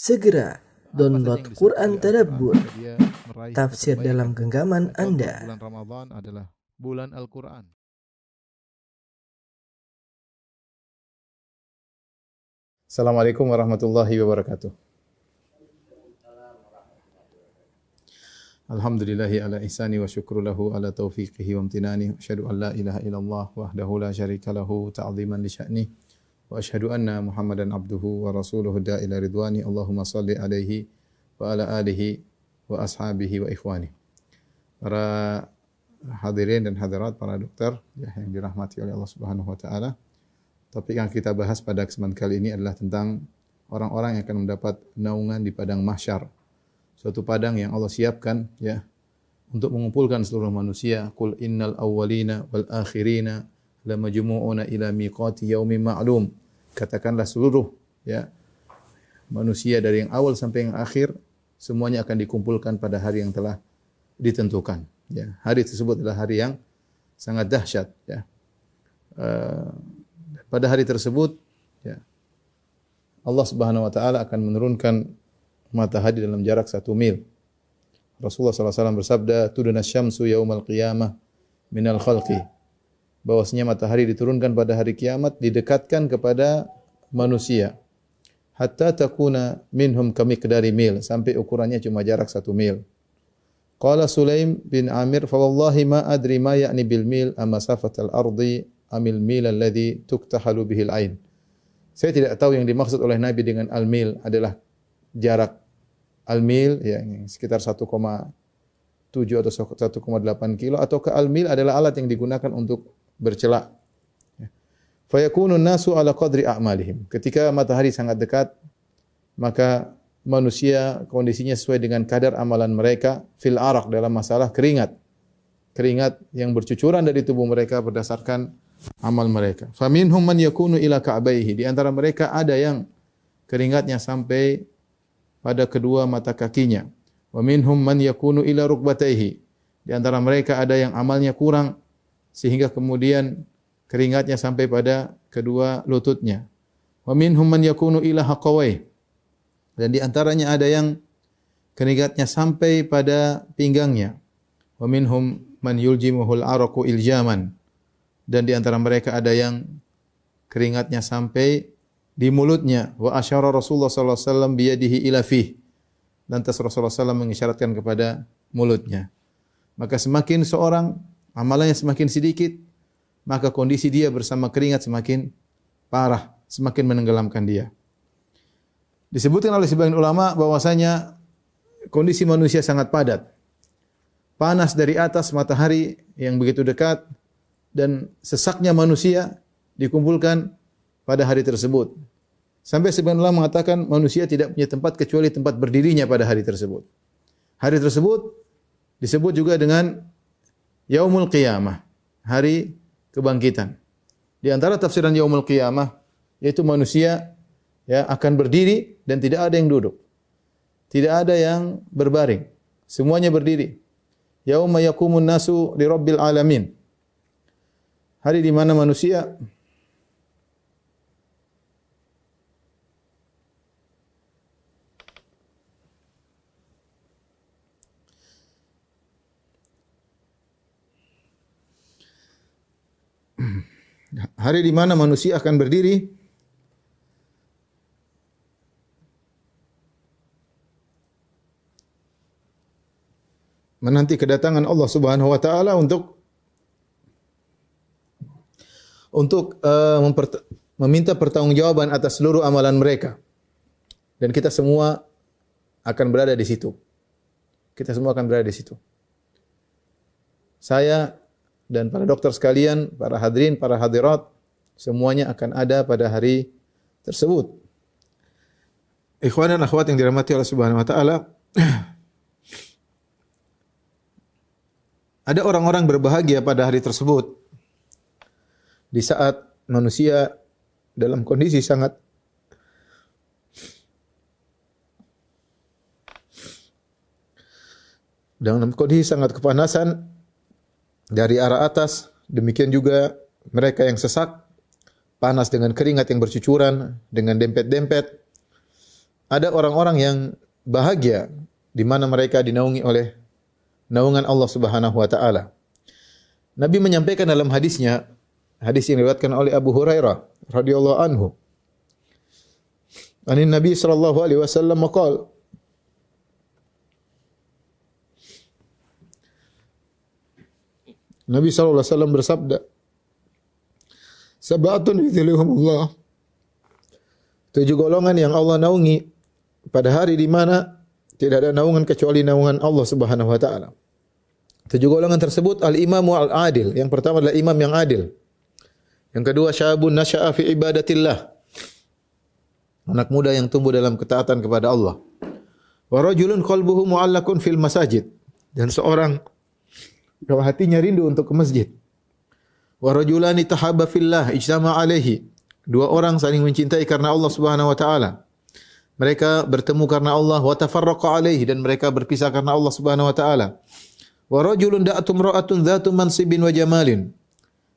Segera download yang Quran disebut Tadabbur, Al-Quran, dia meraih tafsir kebaikan. dalam genggaman Kita tahu Anda. Bulan Ramadan adalah bulan Al-Quran. Assalamualaikum warahmatullahi wabarakatuh. Alhamdulillahi ala ihsani wa syukru lahu ala taufiqihi wa amtinani. Asyhadu an la ilaha illallah wahdahu la syarika lahu ta'ziman li sya'ni. Wa asyhadu anna Muhammadan abduhu wa rasuluhu da'ila ridwani. Allahumma salli alaihi wa ala alihi wa ashabihi wa ikhwani. Para hadirin dan hadirat, para dokter yang dirahmati oleh Allah Subhanahu wa taala. Topik yang kita bahas pada kesempatan kali ini adalah tentang orang-orang yang akan mendapat naungan di padang mahsyar. Suatu padang yang Allah siapkan ya untuk mengumpulkan seluruh manusia. Qul innal awwalina wal akhirina lamajmu'una ila miqati yaumin ma'lum. Katakanlah seluruh ya manusia dari yang awal sampai yang akhir semuanya akan dikumpulkan pada hari yang telah ditentukan. Ya, hari tersebut adalah hari yang sangat dahsyat ya. Pada hari tersebut ya, Allah Subhanahu wa taala akan menurunkan matahari dalam jarak 1 mil. Rasulullah SAW bersabda, "Tuduna syamsu yaumal qiyamah minal khalqi." Bahwasanya matahari diturunkan pada hari kiamat didekatkan kepada manusia. Hatta takuna minhum kamiqdari mil, sampai ukurannya cuma jarak 1 mil. Qala Sulaim bin Amir, "Fa wallahi ma adri ma ya'ni bil mil amma safatal ardi amil mil alladhi tuktahalu bihil ain." Saya tidak tahu yang dimaksud oleh Nabi dengan al-mil adalah jarak al-mil ya sekitar 1,7 atau 1,8 kilo atau ke al-mil adalah alat yang digunakan untuk bercela. Fa yakunu nasu ala qadri a'malihim. Ketika matahari sangat dekat, maka manusia kondisinya sesuai dengan kadar amalan mereka fil araq dalam masalah keringat. Keringat yang bercucuran dari tubuh mereka berdasarkan amal mereka. Faminhum man yakunu ila ka'baihi. Di antara mereka ada yang keringatnya sampai pada kedua mata kakinya. Wa minhum man yakunu ila rukbatayhi. Di antara mereka ada yang amalnya kurang sehingga kemudian keringatnya sampai pada kedua lututnya. Wa minhum man yakunu ila haqawayhi. Dan di antaranya ada yang keringatnya sampai pada pinggangnya. Wa minhum man yuljimuhul araqu iljaman. Dan di antara mereka ada yang keringatnya sampai di mulutnya. Wa asyara Rasulullah sallallahu alaihi wasallam biyadihi ila fih. Lantas Rasulullah SAW mengisyaratkan kepada mulutnya. Maka semakin seorang amalannya semakin sedikit, maka kondisi dia bersama keringat semakin parah, semakin menenggelamkan dia. Disebutkan oleh sebagian ulama bahwasanya kondisi manusia sangat padat. Panas dari atas matahari yang begitu dekat dan sesaknya manusia dikumpulkan pada hari tersebut. Sampai sebagian ulama mengatakan manusia tidak punya tempat kecuali tempat berdirinya pada hari tersebut. Hari tersebut disebut juga dengan Yaumul Qiyamah, hari kebangkitan. Di antara tafsiran Yaumul Qiyamah yaitu manusia ya akan berdiri dan tidak ada yang duduk. Tidak ada yang berbaring. Semuanya berdiri. Yauma yaqumun nasu li rabbil alamin. Hari di mana manusia akan berdiri menanti kedatangan Allah Subhanahu wa taala untuk meminta pertanggungjawaban atas seluruh amalan mereka. Dan kita semua akan berada di situ. Kita semua akan berada di situ. Saya dan para dokter sekalian, para hadirin, para hadirat, semuanya akan ada pada hari tersebut. Ikhwan dan akhwat yang dirahmati Allah Subhanahu wa taala, ada orang-orang berbahagia pada hari tersebut. Di saat manusia dalam kondisi sangat kepanasan dari arah atas, demikian juga mereka yang sesak, panas dengan keringat yang bercucuran, dengan dempet-dempet. ada orang-orang yang bahagia di mana mereka dinaungi oleh naungan Allah Subhanahu wa taala. Nabi menyampaikan dalam hadisnya, hadis yang diriwayatkan oleh Abu Hurairah radhiyallahu anhu. Anin Nabi sallallahu alaihi wasallam qala Nabi sallallahu alaihi wasallam bersabda, "Sab'atun yudhilluhumullah." 7 golongan yang Allah naungi pada hari di mana tidak ada naungan kecuali naungan Allah Subhanahu wa taala. 7 golongan tersebut al-imamu al-adil. Yang pertama adalah imam yang adil. Yang kedua syabun nasya'a fi ibadatillah. Anak muda yang tumbuh dalam ketaatan kepada Allah. Wa rajulun qalbuhu mu'allaqun fil masajid. Dan seorang yang hatinya rindu untuk ke masjid. Wa rajulani tahabba fillah ijtama alaihi. 2 orang saling mencintai karena Allah Subhanahu wa taala. Mereka bertemu karena Allah wa tafarraqa alaihi, dan mereka berpisah karena Allah Subhanahu wa taala. Wa rajulun da'atum ra'atun dzatu mansibin wa jamalin.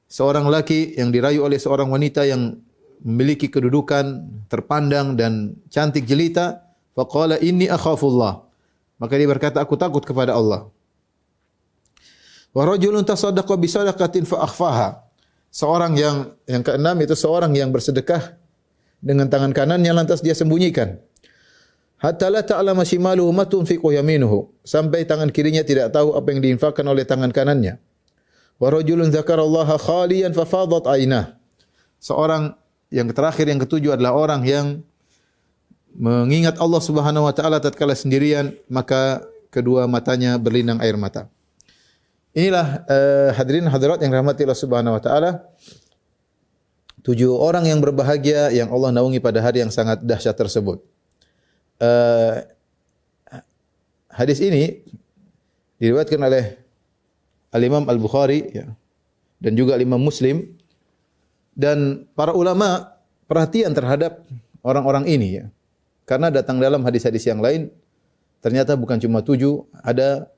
Seorang laki yang dirayu oleh seorang wanita yang memiliki kedudukan terpandang dan cantik jelita, faqala inni akhafullah. Maka dia berkata, aku takut kepada Allah. Wa rajulun tasaddaqa bi sadaqatin fa akhfaha. Seorang yang keenam itu seorang yang bersedekah dengan tangan kanannya lantas dia sembunyikan. Hatta la ta'lama shimaluhu ma tunfiqu yaminuhu, sampai tangan kirinya tidak tahu apa yang diinfakkan oleh tangan kanannya. Wa rajulun dzakarallaha khaliyan fa fadat aynah. Seorang yang terakhir, yang ketujuh adalah orang yang mengingat Allah Subhanahu wa taala tatkala sendirian, maka kedua matanya berlinang air mata. Inilah hadirin hadirat yang dirahmati Allah Subhanahu wa taala. 7 orang yang berbahagia yang Allah naungi pada hari yang sangat dahsyat tersebut. Hadis ini diriwayatkan oleh Al-Imam Al-Bukhari ya, dan juga Imam Muslim, dan para ulama perhatian terhadap orang-orang ini ya. Karena datang dalam hadis-hadis yang lain ternyata bukan cuma 7, ada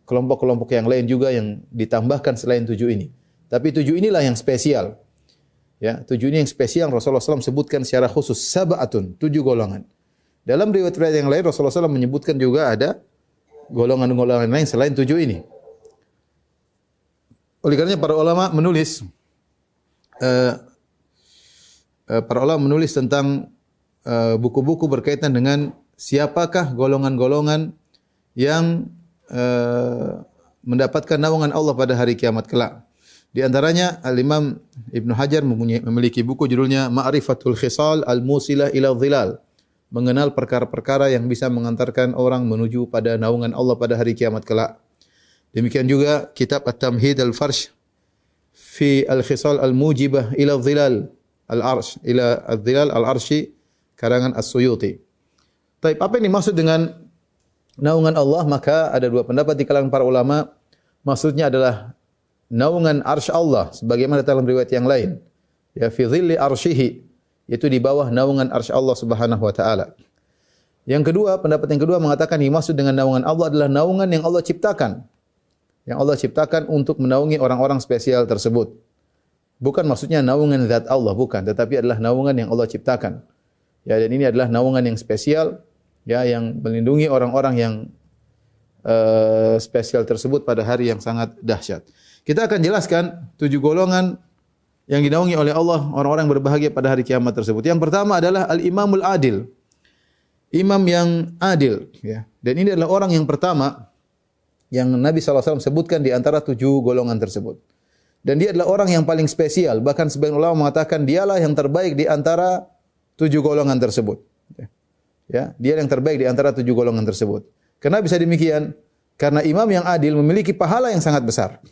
kelompok-kelompok yang lain juga yang ditambahkan selain 7 ini. Tapi 7 inilah yang spesial. Ya, 7 ini yang spesial Rasulullah SAW sebutkan secara khusus, sab'atun, 7 golongan. Dalam riwayat-riwayat yang lain Rasulullah SAW menyebutkan juga ada golongan-golongan lain selain 7 ini. Oleh karenanya para ulama menulis tentang buku-buku berkaitan dengan siapakah golongan-golongan yang mendapatkan naungan Allah pada hari kiamat kelak. Di antaranya Al-Imam Ibnu Hajar memiliki buku judulnya Ma'rifatul Khisal Al-Musilah ila Dhilal, mengenal perkara-perkara yang bisa mengantarkan orang menuju pada naungan Allah pada hari kiamat kelak. Demikian juga kitab At-Tamhid Al-Farsh fi Al-Khisal Al-Mujibah ila Dhilal Al-Arsh ila Al-Dhilal Al-Arshi karangan As-Suyuti. Baik, apa yang dimaksud dengan naungan Allah? Maka ada 2 pendapat di kalangan para ulama. Maksudnya adalah naungan arsy Allah sebagaimana dalam riwayat yang lain. Ya, fi dhilli arsyihi, yaitu di bawah naungan arsy Allah Subhanahu wa taala. Yang kedua, pendapat yang kedua mengatakan dimaksud dengan naungan Allah adalah naungan yang Allah ciptakan. Yang Allah ciptakan untuk menaungi orang-orang spesial tersebut. Bukan maksudnya naungan zat Allah, bukan, tetapi adalah naungan yang Allah ciptakan. Ya, dan ini adalah naungan yang spesial ya, yang melindungi orang-orang yang spesial tersebut pada hari yang sangat dahsyat. Kita akan jelaskan 7 golongan yang dinaungi oleh Allah, orang-orang yang berbahagia pada hari kiamat tersebut. Yang pertama adalah al-imamul adil. Imam yang adil ya. Dan ini adalah orang yang pertama yang Nabi SAW sebutkan di antara 7 golongan tersebut. Dan dia adalah orang yang paling spesial. Bahkan sebagian ulama mengatakan dialah yang terbaik di antara 7 golongan tersebut. Ya, dia yang terbaik di antara 7 golongan tersebut. Kenapa bisa demikian? Karena imam yang adil memiliki pahala yang sangat besar.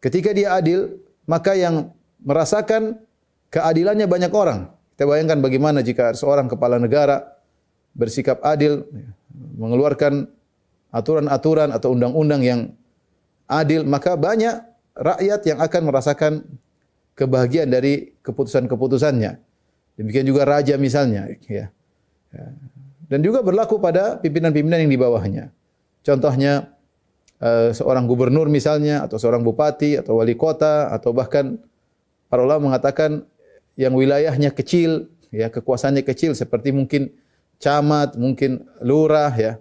Ketika dia adil, maka yang merasakan keadilannya banyak orang. Kita bayangkan bagaimana jika seorang kepala negara bersikap adil, mengeluarkan aturan-aturan atau undang-undang yang adil, maka banyak rakyat yang akan merasakan kebahagiaan dari keputusan-keputusannya. Demikian juga raja misalnya. Ya. Dan juga berlaku pada pimpinan-pimpinan yang di bawahnya. Contohnya, seorang gubernur misalnya, atau seorang bupati, atau wali kota, atau bahkan para ulama mengatakan yang wilayahnya kecil, ya, kekuasaannya kecil, seperti mungkin camat, mungkin lurah ya,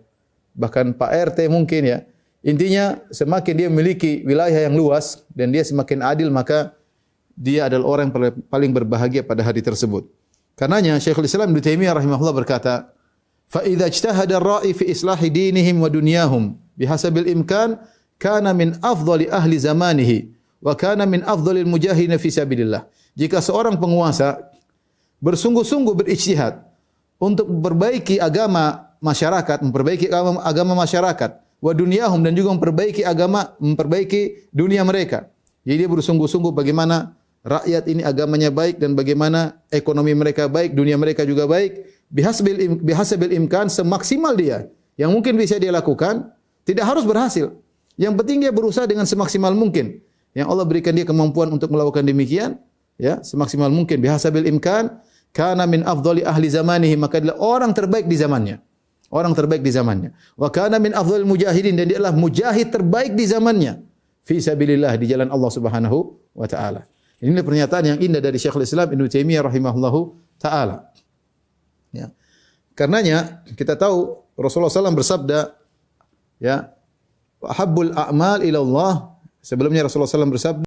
bahkan Pak RT mungkin ya. Intinya semakin dia memiliki wilayah yang luas dan dia semakin adil, maka dia adalah orang yang paling berbahagia pada hari tersebut. Karenanya Syekhul Islam Ibnu Taimiyah rahimahullah berkata, "Fa idza ijtahada ar-ra'i fi islahi dinihim wa dunyahum bihasabil imkan kana min afdhali ahli zamanihi wa kana min afdhalil mujahidin fi sabilillah." Jika seorang penguasa bersungguh-sungguh berijtihad untuk memperbaiki agama masyarakat, memperbaiki agama masyarakat, wa dunyahum, dan juga memperbaiki dunia mereka. Jadi dia bersungguh-sungguh bagaimana rakyat ini agamanya baik dan bagaimana ekonomi mereka baik, dunia mereka juga baik. Bihasabil imkan, semaksimal dia yang mungkin bisa dia lakukan, tidak harus berhasil. Yang penting dia berusaha dengan semaksimal mungkin. Yang Allah berikan dia kemampuan untuk melakukan demikian, ya, semaksimal mungkin. Bihasabil imkan kana min afdhali ahli zamanihi, maka adalah orang terbaik di zamannya. Orang terbaik di zamannya. Wa kana min afdhalil mujahidin, dan dia adalah mujahid terbaik di zamannya. Fi sabilillah, di jalan Allah Subhanahu wa taala. Ini pernyataan yang indah dari Syekhul Islam Ibnu Taimiyah rahimahullahu taala. Ya. Karenanya kita tahu Rasulullah SAW bersabda, ya, habbul a'mal ila Allah. Sebelumnya Rasulullah SAW bersabda,